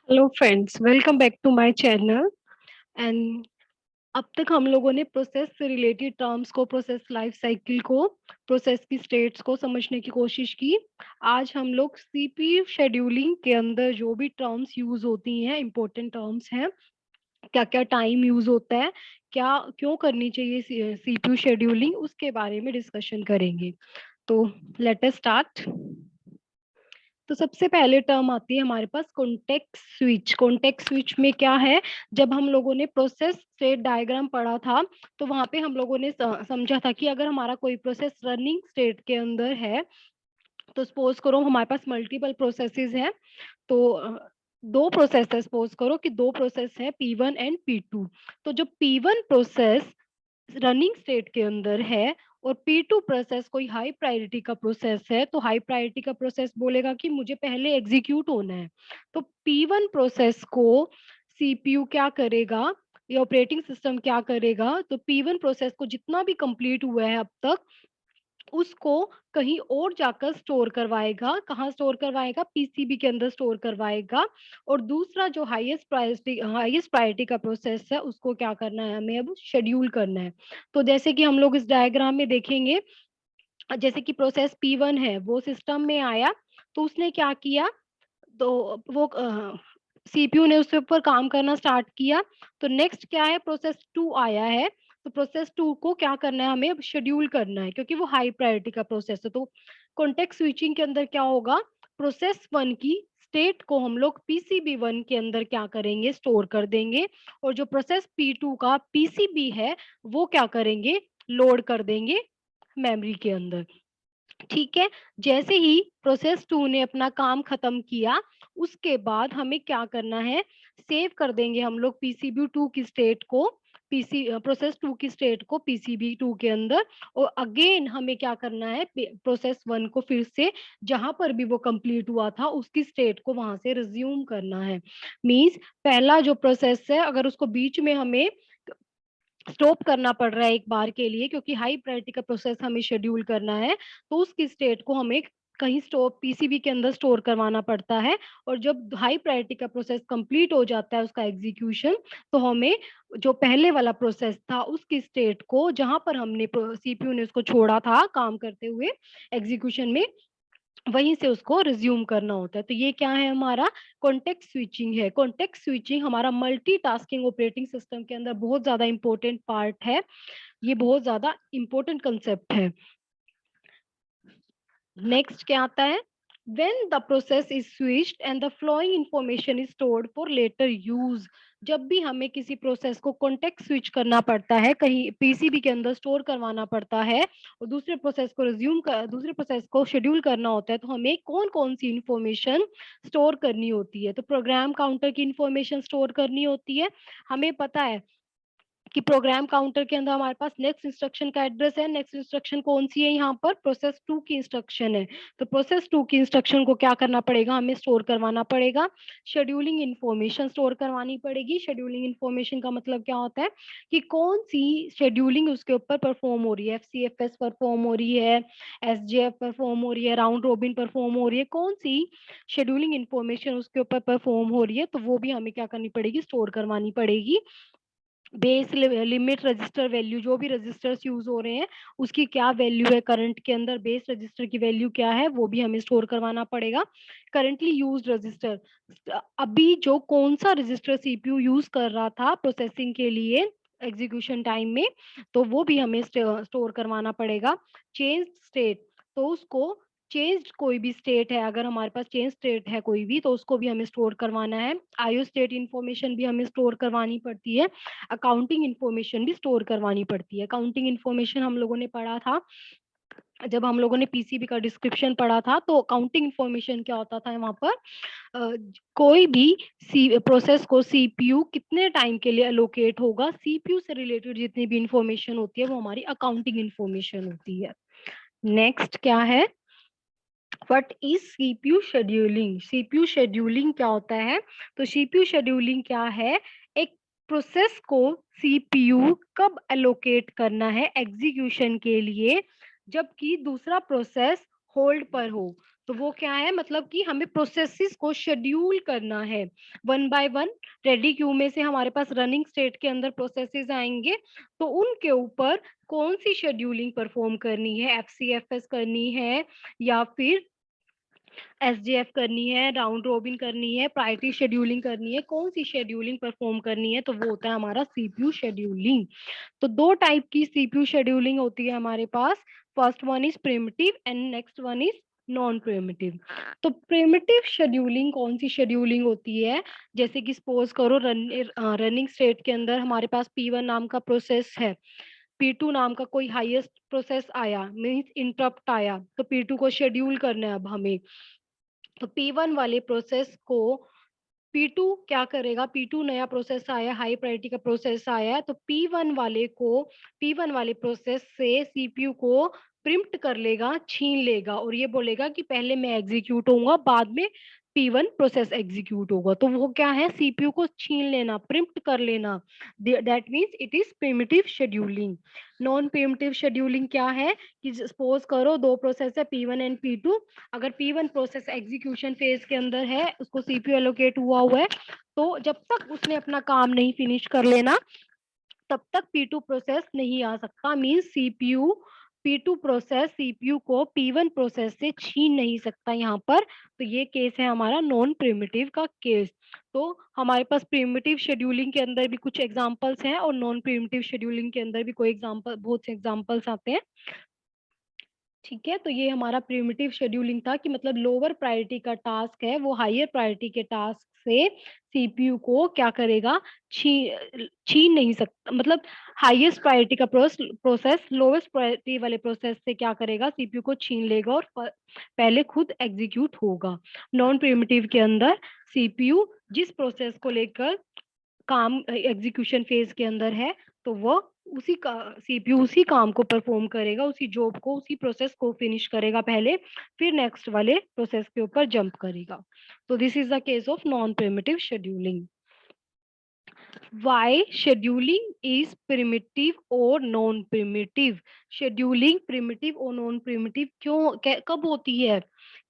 Hello friends, welcome back to my channel. And अब तक हम लोगों ने प्रोसेस से रिलेटेड टर्म्स को, प्रोसेस लाइफ साइकिल को, प्रोसेस की स्टेट्स को समझने की कोशिश की। आज हम लोग सीपीयू शेड्यूलिंग के अंदर जो भी टर्म्स यूज होती हैं, इंपॉर्टेंट टर्म्स हैं, क्या क्या टाइम यूज होता है, क्या क्यों करनी चाहिए सीपीयू शेड्यूलिंग, उसके बारे में डिस्कशन करेंगे। तो लेट अस स्टार्ट। तो सबसे पहले टर्म आती है हमारे पास कॉन्टेक्स्ट स्विच। कॉन्टेक्स्ट स्विच में क्या है, जब हम लोगों ने प्रोसेस स्टेट डायग्राम पढ़ा था तो वहां पे हम लोगों ने समझा था कि अगर हमारा कोई प्रोसेस रनिंग स्टेट के अंदर है, तो सपोज करो हमारे पास मल्टीपल प्रोसेसेस हैं। तो दो प्रोसेस है, सपोज करो कि दो प्रोसेस है P1 एंड P2। तो जो P1 प्रोसेस रनिंग स्टेट के अंदर है और P2 प्रोसेस कोई हाई प्रायोरिटी का प्रोसेस है, तो हाई प्रायोरिटी का प्रोसेस बोलेगा कि मुझे पहले एग्जीक्यूट होना है। तो P1 प्रोसेस को सीपीयू क्या करेगा, ये ऑपरेटिंग सिस्टम क्या करेगा, तो P1 प्रोसेस को जितना भी कंप्लीट हुआ है अब तक उसको कहीं और जाकर स्टोर करवाएगा। कहाँ स्टोर करवाएगा? पीसीबी के अंदर स्टोर करवाएगा। और दूसरा जो हाईएस्ट प्रायोरिटी का प्रोसेस है, उसको क्या करना है, हमें अब शेड्यूल करना है। तो जैसे कि हम लोग इस डायग्राम में देखेंगे, जैसे कि प्रोसेस P1 है, वो सिस्टम में आया, तो उसने क्या किया, तो वो सीपीयू ने उसके ऊपर काम करना स्टार्ट किया। तो नेक्स्ट क्या है, प्रोसेस 2 आया है। तो प्रोसेस 2 को क्या करना है, हमें अब शेड्यूल करना है, क्योंकि वो हाई प्रायोरिटी का प्रोसेस है। तो कॉन्टेक्स्ट स्विचिंग के अंदर क्या होगा, प्रोसेस 1 की स्टेट को हम लोग पीसीबी 1 के अंदर क्या करेंगे, स्टोर कर देंगे। और जो प्रोसेस P2 का पीसीबी है, वो क्या करेंगे, लोड कर देंगे मेमोरी के अंदर। ठीक है। जैसे ही प्रोसेस 2 ने अपना काम खत्म किया, उसके बाद हमें क्या करना है, सेव कर देंगे हम लोग पीसीबी 2 की स्टेट को, पीसी प्रोसेस 2 की स्टेट को पीसीबी 2 के अंदर। और अगेन हमें क्या करना है, प्रोसेस 1 को फिर से जहां पर भी वो कंप्लीट हुआ था उसकी स्टेट को वहां से रिज्यूम करना है। मींस पहला जो प्रोसेस है, अगर उसको बीच में हमें स्टॉप करना पड़ रहा है एक बार के लिए, क्योंकि हाई प्रायोरिटी का प्रोसेस हमें शेड्यूल करना है, तो उसकी स्टेट को हमें कहीं स्टोर पीसीबी के अंदर स्टोर करवाना पड़ता है। और जब हाई प्रायोरिटी का प्रोसेस कंप्लीट हो जाता है उसका एग्जीक्यूशन, तो हमें जो पहले वाला प्रोसेस था उसकी स्टेट को, जहां पर हमने सीपीयू ने उसको छोड़ा था काम करते हुए एग्जीक्यूशन में, वहीं से उसको रिज्यूम करना होता है। तो ये क्या है, हमारा कॉन्टेक्स्ट स्विचिंग है। कॉन्टेक्स्ट स्विचिंग हमारा मल्टीटास्किंग ऑपरेटिंग सिस्टम के अंदर बहुत ज्यादा इंपॉर्टेंट पार्ट है। ये बहुत ज्यादा इंपॉर्टेंट कंसेप्ट है। नेक्स्ट क्या आता है, when the process is switched and the flowing information is stored for later use। जब भी हमें किसी प्रोसेस को कॉन्टेक्स्ट स्विच करना पड़ता है, कहीं पीसीबी के अंदर स्टोर करवाना पड़ता है और दूसरे प्रोसेस को शेड्यूल करना होता है, तो हमें कौन कौन सी इंफॉर्मेशन स्टोर करनी होती है। तो प्रोग्राम काउंटर की इंफॉर्मेशन स्टोर करनी होती है। हमें पता है कि प्रोग्राम काउंटर के अंदर हमारे पास नेक्स्ट इंस्ट्रक्शन का एड्रेस है। नेक्स्ट इंस्ट्रक्शन कौन सी है, यहाँ पर प्रोसेस 2 की इंस्ट्रक्शन है। तो प्रोसेस 2 की इंस्ट्रक्शन को क्या करना पड़ेगा, हमें स्टोर करवाना पड़ेगा। शेड्यूलिंग इंफॉर्मेशन स्टोर करवानी पड़ेगी। शेड्यूलिंग इंफॉर्मेशन का मतलब क्या होता है कि कौन सी शेड्यूलिंग उसके ऊपर परफॉर्म हो रही है, एफसीएफएस परफॉर्म हो रही है, एसजेएफ परफॉर्म हो रही है, राउंड रोबिन परफॉर्म हो रही है, कौन सी शेड्यूलिंग इंफॉर्मेशन उसके ऊपर परफॉर्म हो रही है, तो वो भी हमें क्या करनी पड़ेगी, स्टोर करवानी पड़ेगी। बेस लिमिट रजिस्टर वैल्यू, जो भी रजिस्टर्स यूज हो रहे हैं उसकी क्या वैल्यू है करंट के अंदर, बेस रजिस्टर की वैल्यू क्या है, वो भी हमें स्टोर करवाना पड़ेगा। करंटली यूज्ड रजिस्टर, अभी जो कौन सा रजिस्टर सीपीयू यूज कर रहा था प्रोसेसिंग के लिए एग्जीक्यूशन टाइम में, तो वो भी हमें स्टोर करवाना पड़ेगा। चेंज स्टेट, तो उसको चेंज कोई भी स्टेट है, अगर हमारे पास चेंज स्टेट है कोई भी, तो उसको भी हमें स्टोर करवाना है। आईओ स्टेट इन्फॉर्मेशन भी हमें स्टोर करवानी पड़ती है। अकाउंटिंग इन्फॉर्मेशन भी स्टोर करवानी पड़ती है। अकाउंटिंग इन्फॉर्मेशन हम लोगों ने पढ़ा था जब हम लोगों ने पीसीबी का डिस्क्रिप्शन पढ़ा था, तो अकाउंटिंग इन्फॉर्मेशन क्या होता था वहां पर, कोई भी प्रोसेस को सीपीयू कितने टाइम के लिए अलोकेट होगा, सीपीयू से रिलेटेड जितनी भी इंफॉर्मेशन होती है वो हमारी अकाउंटिंग इन्फॉर्मेशन होती है। नेक्स्ट क्या है, what is CPU scheduling. CPU scheduling क्या होता है, तो सीपीयू शेड्यूलिंग क्या है, एक प्रोसेस को सीपीयू कब एलोकेट करना है एग्जीक्यूशन के लिए, जबकि दूसरा प्रोसेस होल्ड पर हो। तो वो क्या है, मतलब कि हमें प्रोसेसेस को शेड्यूल करना है one by one. Ready queue में से हमारे पास रनिंग स्टेट के अंदर प्रोसेसेस आएंगे, तो उनके ऊपर कौन सी शेड्यूलिंग परफॉर्म करनी है, एफसीएफएस करनी है या फिर एसडीएफ करनी है, राउंड रोबिन करनी है, प्रायोरिटी शेड्यूलिंग करनी है, कौन सी शेड्यूलिंग परफॉर्म करनी है, तो वो होता है हमारा सीपीयू शेड्यूलिंग। तो दो टाइप की सीपीयू शेड्यूलिंग होती है हमारे पास। First one is primitive and next one is non primitive. तो प्रिमिटिव शेड्यूलिंग कौन सी शेड्यूलिंग होती है, जैसे कि सपोज करो रनिंग स्टेट के अंदर हमारे पास P1 नाम का प्रोसेस है, P2 नाम का कोई हाईएस्ट प्रोसेस आया, मीन्स इंटरप्ट आया, तो P2 को शेड्यूल करना है अब हमें। तो P1 वाले प्रोसेस को P2 क्या करेगा, P2 नया प्रोसेस आया, हाई प्रायोरिटी का प्रोसेस आया, तो P1 वाले प्रोसेस से सीपीयू को प्रिम्प्ट कर लेगा, छीन लेगा, और ये बोलेगा कि पहले मैं एग्जीक्यूट होऊंगा, बाद में P1 प्रोसेस एग्जीक्यूट होगा। तो वो क्या है, सीपीयू को छीन लेना, प्रिम्प्ट कर लेना, that means it is primitive scheduling. Non primitive scheduling क्या है कि सपोज करो दो प्रोसेस है P1 एंड P2, अगर P1 प्रोसेस एग्जीक्यूशन फेज के अंदर है, उसको सीपीयू एलोकेट हुआ है, तो जब तक उसने अपना काम नहीं फिनिश कर लेना तब तक P2 प्रोसेस नहीं आ सकता। Means CPU P2 process CPU को P1 प्रोसेस से छीन नहीं सकता यहाँ पर। तो ये केस है हमारा नॉन प्रिमिटिव का केस। तो हमारे पास प्रिमिटिव शेड्यूलिंग के अंदर भी कुछ एग्जांपल्स हैं और नॉन प्रिमिटिव शेड्यूलिंग के अंदर भी कोई एग्जांपल, बहुत से एग्जांपल्स आते हैं। ठीक है, तो ये हमारा प्रिमिटिव शेड्यूलिंग था कि मतलब लोअर प्रायोरिटी का टास्क है वो हायर प्रायोरिटी के टास्क से सीपीयू को क्या करेगा, छीन नहीं सकता, मतलब हाईएस्ट प्रायोरिटी का प्रोसेस लोवेस्ट प्रायोरिटी वाले प्रोसेस से क्या करेगा, सीपीयू को छीन लेगा और पहले खुद एग्जीक्यूट होगा। नॉन प्रिमिटिव के अंदर सीपीयू जिस प्रोसेस को लेकर काम एग्जीक्यूशन फेज के अंदर है, तो वो उसी का सीपीयू उसी काम को परफॉर्म करेगा, उसी जॉब को, उसी प्रोसेस को फिनिश करेगा पहले, फिर नेक्स्ट वाले प्रोसेस के ऊपर जंप करेगा। तो this is the case of non primitive scheduling. Why scheduling is primitive or non-primitive? Scheduling primitive और नॉन प्रिमिटिव क्यों कब होती है,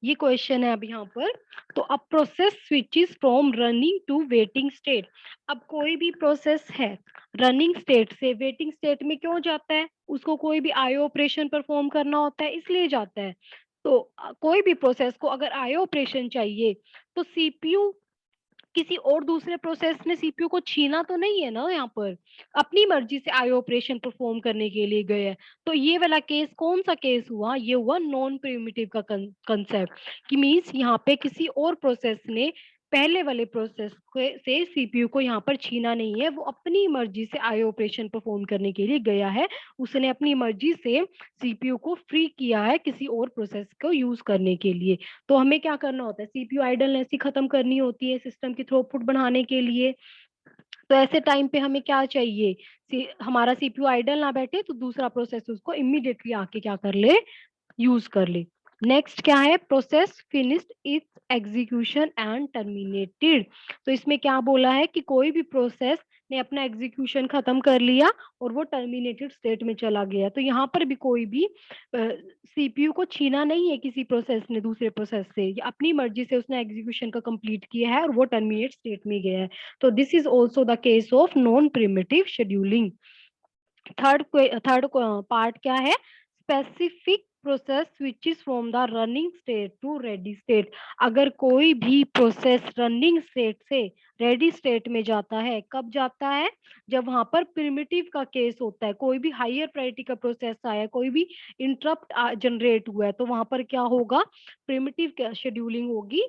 ये क्वेश्चन है अब यहाँ पर। तो अब process switches from running to waiting state. अब कोई भी प्रोसेस है रनिंग स्टेट से वेटिंग स्टेट में क्यों जाता है, उसको कोई भी आईओ ऑपरेशन परफॉर्म करना होता है, इसलिए जाता है। तो कोई भी प्रोसेस को अगर आईओ ऑपरेशन चाहिए, तो सीपीयू किसी और दूसरे प्रोसेस ने सीपीयू को छीना तो नहीं है ना, यहाँ पर अपनी मर्जी से आईओ ऑपरेशन परफॉर्म करने के लिए गए हैं। तो ये वाला केस कौन सा केस हुआ, ये हुआ नॉन प्रिमिटिव का कंसेप्ट, कि मींस यहाँ पे किसी और प्रोसेस ने पहले वाले प्रोसेस से सीपीयू को यहाँ पर छीना नहीं है, वो अपनी मर्जी से आईओ ऑपरेशन परफॉर्म करने के लिए गया है, उसने अपनी मर्जी से सीपीयू को फ्री किया है किसी और प्रोसेस को यूज करने के लिए। तो हमें क्या करना होता है, सीपीयू आइडलनेस ही खत्म करनी होती है सिस्टम की थ्रूपुट बढ़ाने के लिए। तो ऐसे टाइम पे हमें क्या चाहिए, हमारा सीपीयू आइडल ना बैठे, तो दूसरा प्रोसेस उसको इमीडिएटली आके क्या कर ले, यूज कर ले। नेक्स्ट क्या है, process finished it's execution and terminated. तो इसमें क्या बोला है कि कोई भी प्रोसेस ने अपना एग्जीक्यूशन खत्म कर लिया और वो टर्मिनेटेड स्टेट में चला गया। तो यहाँ पर भी कोई भी सीपीयू को छीना नहीं है किसी प्रोसेस ने दूसरे प्रोसेस से, अपनी मर्जी से उसने एग्जीक्यूशन का कंप्लीट किया है और वो टर्मिनेट स्टेट में गया है। तो this is also the case of non primitive scheduling. Third part क्या है, specific process switches from the running state to ready state. अगर कोई भी प्रोसेस रनिंग स्टेट से रेडी स्टेट में जाता है, कब जाता है, जब वहां पर प्रिमिटिव का केस होता है, कोई भी हायर प्रायोरिटी का प्रोसेस आया, कोई भी इंटरप्ट जनरेट हुआ है, तो वहां पर क्या होगा, प्रिमिटिव शेड्यूलिंग होगी,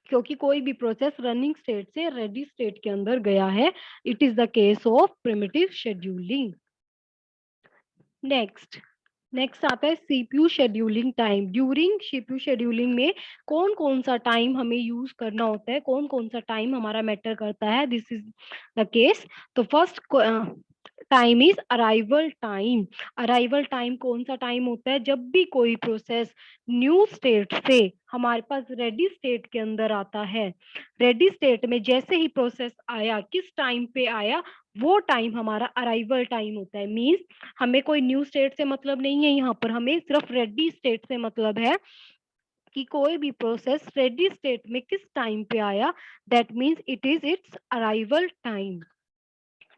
क्योंकि कोई भी प्रोसेस रनिंग स्टेट से रेडी स्टेट के अंदर गया है। It is the case of primitive scheduling. Next आता है CPU scheduling time. During CPU scheduling में कौन कौन सा टाइम हमें यूज करना होता है, कौन कौन सा टाइम हमारा मैटर करता है, दिस इज द केस। तो first time is arrival time. Arrival time कौन सा टाइम होता है, जब भी कोई प्रोसेस न्यू स्टेट से हमारे पास रेडी स्टेट के अंदर आता है, रेडी स्टेट में जैसे ही प्रोसेस आया, किस टाइम पे आया, वो टाइम हमारा अराइवल टाइम होता है। मीन्स हमें कोई न्यू स्टेट से मतलब नहीं है, यहाँ पर हमें सिर्फ रेडी स्टेट से मतलब है। कि कोई भी प्रोसेस रेडी स्टेट में किस टाइम पे आया, that means it is it's arrival time.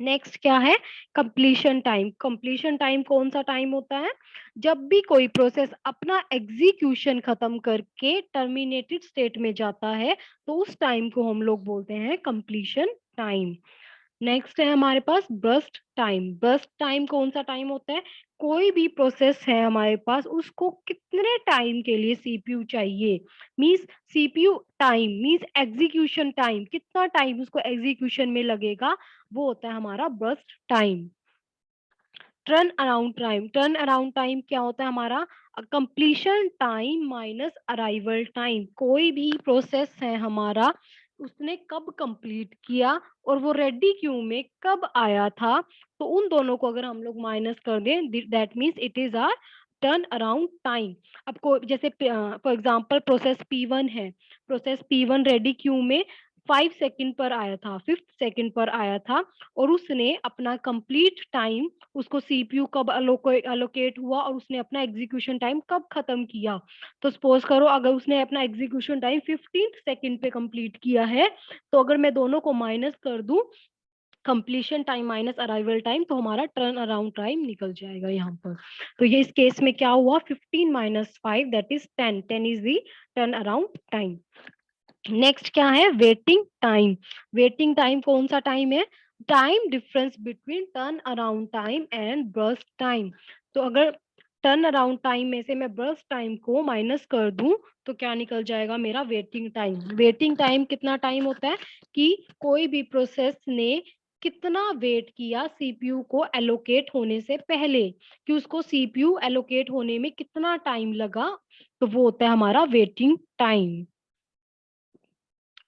Next क्या है, कंप्लीशन टाइम। कंप्लीशन टाइम कौन सा टाइम होता है, जब भी कोई प्रोसेस अपना एग्जीक्यूशन खत्म करके टर्मिनेटेड स्टेट में जाता है तो उस टाइम को हम लोग बोलते हैं कंप्लीशन टाइम। नेक्स्ट है हमारे पास बर्स्ट टाइम। बर्स्ट टाइम कौन सा टाइम होता है, कोई भी प्रोसेस है हमारे पास उसको कितने टाइम के लिए सीपीयू चाहिए, means CPU time means execution time, कितना टाइम उसको एग्जीक्यूशन में लगेगा, वो होता है हमारा burst time. Turn around time. Turn around time क्या होता है हमारा, completion time minus arrival time. कोई भी प्रोसेस है हमारा उसने कब कंप्लीट किया और वो रेडी क्यू में कब आया था, तो उन दोनों को अगर हम लोग माइनस कर दें that means it is our turn around time. अब को जैसे फॉर एग्जांपल प्रोसेस P1 है, प्रोसेस P1 रेडी क्यू में 5 सेकंड पर आया था, 5th सेकंड पर आया था, और उसने अपना कंप्लीट टाइम, उसको सीपीयू कब अलोकेट हुआ और उसने अपना एग्जीक्यूशन टाइम कब खत्म किया। तो सपोज करो अगर उसने अपना एग्जीक्यूशन टाइम 15th सेकंड पे कंप्लीट किया है, तो अगर मैं दोनों को माइनस कर दूं, completion time minus arrival time, तो हमारा टर्न अराउंड टाइम निकल जाएगा यहाँ पर। तो ये इस केस में क्या हुआ, 15 - 5 that is 10, 10 is the turn around time. Next क्या है, वेटिंग टाइम। वेटिंग टाइम कौन सा टाइम है, time difference between turn around time and burst time. तो अगर टर्न अराउंड टाइम में से मैं बर्स्ट टाइम को माइनस कर दूं तो क्या निकल जाएगा मेरा वेटिंग टाइम। वेटिंग टाइम कितना टाइम होता है कि कोई भी प्रोसेस ने कितना वेट किया सीपीयू को एलोकेट होने से पहले, कि उसको सीपीयू एलोकेट होने में कितना टाइम लगा, तो वो होता है हमारा waiting time.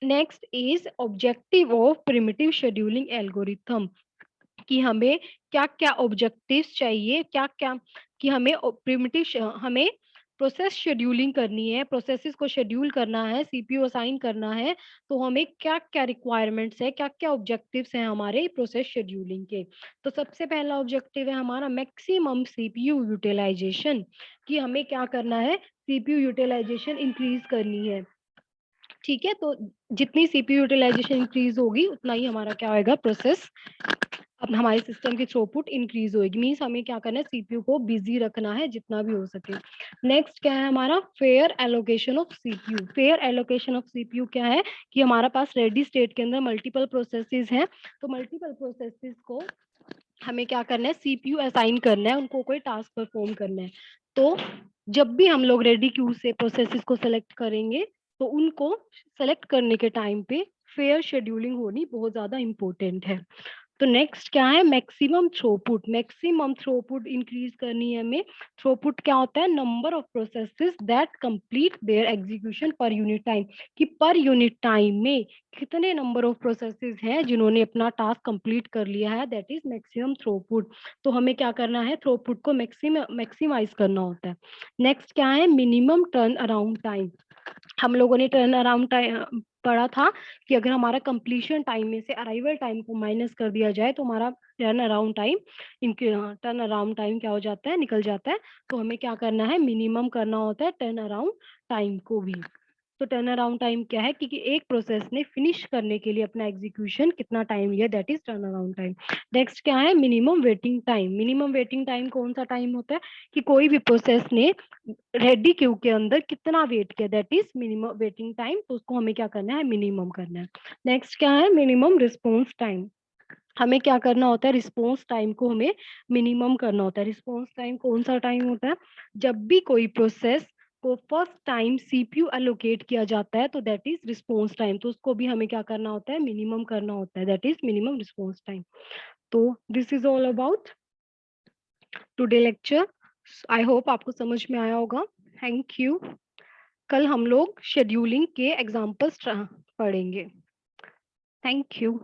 Next is objective of primitive scheduling algorithm, कि हमें क्या क्या ऑब्जेक्टिव्स चाहिए, क्या क्या, कि हमें प्रिमिटिव, हमें प्रोसेस शेड्यूलिंग करनी है, प्रोसेसेस को शेड्यूल करना है, सीपीयू असाइन करना है, तो हमें क्या क्या रिक्वायरमेंट्स है, क्या क्या ऑब्जेक्टिव्स हैं हमारे प्रोसेस शेड्यूलिंग के। तो सबसे पहला ऑब्जेक्टिव है हमारा मैक्सिमम सीपीयू यूटिलाइजेशन, कि हमें क्या करना है, सीपीयू यूटिलाइजेशन इंक्रीज करनी है। ठीक है, तो जितनी सीपीयू यूटिलाइजेशन इंक्रीज होगी उतना ही हमारा क्या होगा, प्रोसेस अब हमारे सिस्टम की थ्रूपुट इंक्रीज होगी। मींस हमें क्या करना है, सीपीयू को बिजी रखना है जितना भी हो सके। नेक्स्ट क्या है हमारा, fair allocation of CPU. Fair allocation of CPU क्या है, कि हमारा पास रेडी स्टेट के अंदर मल्टीपल प्रोसेसेस हैं, तो मल्टीपल प्रोसेसेस को हमें क्या करना है, सीपीयू असाइन करना है, उनको कोई टास्क परफॉर्म करना है। तो जब भी हम लोग रेडी क्यू से प्रोसेसेस को सेलेक्ट करेंगे तो उनको सेलेक्ट करने के टाइम पे फेयर शेड्यूलिंग होनी बहुत ज्यादा इंपॉर्टेंट है। तो नेक्स्ट क्या है, maximum throughput. Maximum throughput increase करनी है हमें। थ्रूपुट क्या होता है, number of processes that complete their execution per unit time, कि पर यूनिट टाइम में कितने नंबर ऑफ प्रोसेसेस हैं जिन्होंने अपना टास्क कंप्लीट कर लिया है, दैट इज मैक्सिमम थ्रूपुट। तो हमें क्या करना है, थ्रूपुट को मैक्सिमाइज करना होता है। नेक्स्ट क्या है, मिनिमम टर्न अराउंड टाइम। हम लोगों ने टर्न अराउंड टाइम पढ़ा था कि अगर हमारा कंप्लीशन टाइम में से अराइवल टाइम को माइनस कर दिया जाए तो हमारा टर्न अराउंड टाइम, इनके टर्न अराउंड टाइम क्या हो जाता है, निकल जाता है। तो हमें क्या करना है, मिनिमम करना होता है टर्न अराउंड टाइम को भी। तो टर्न अराउंड टाइम क्या है, क्योंकि एक प्रोसेस ने फिनिश करने के लिए अपना एग्जीक्यूशन कितना टाइम लिया, that is turn around time. Next क्या है, minimum waiting time. Minimum waiting time कौन सा टाइम होता है, कि कोई भी प्रोसेस ने रेडी क्यू के अंदर कितना वेट किया, that is minimum waiting time, तो उसको हमें क्या करना है, मिनिमम करना है। नेक्स्ट क्या है, मिनिमम रिस्पॉन्स टाइम। हमें क्या करना होता है, रिस्पॉन्स टाइम को हमें मिनिमम करना होता है। रिस्पॉन्स टाइम कौन सा टाइम होता है, जब भी कोई प्रोसेस को फर्स्ट टाइम सीपीयू एलोकेट किया जाता है तो दैट इज रिस्पॉन्स टाइम, तो उसको भी हमें क्या करना होता है, मिनिमम करना होता है, that is minimum response time. तो this is all about today lecture. I hope आपको समझ में आया होगा। Thank you. कल हम लोग शेड्यूलिंग के एग्जाम्पल्स पढ़ेंगे। Thank you.